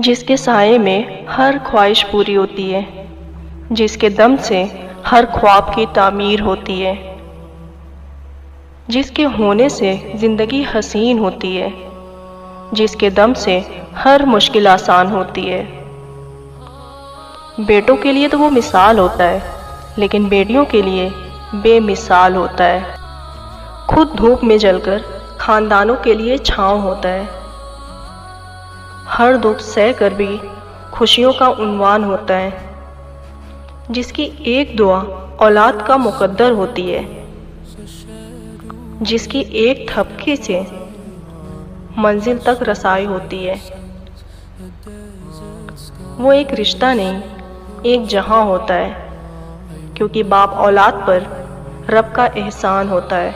جس کے سائے میں ہر خواہش پوری ہوتی ہے، جس کے دم سے ہر خواب کی تعمیر ہوتی ہے، جس کے ہونے سے زندگی حسین ہوتی ہے، جس کے دم سے ہر مشکل آسان ہوتی ہے۔ بیٹوں کے لیے تو وہ مثال ہوتا ہے، لیکن بیٹیوں کے لیے بے مثال ہوتا ہے۔ خود دھوپ میں جل کر خاندانوں کے لیے چھاؤں ہوتا ہے، ہر دکھ سہ کر بھی خوشیوں کا عنوان ہوتا ہے، جس کی ایک دعا اولاد کا مقدر ہوتی ہے، جس کی ایک تھپکی سے منزل تک رسائی ہوتی ہے۔ وہ ایک رشتہ نہیں، ایک جہاں ہوتا ہے، کیونکہ باپ اولاد پر رب کا احسان ہوتا ہے۔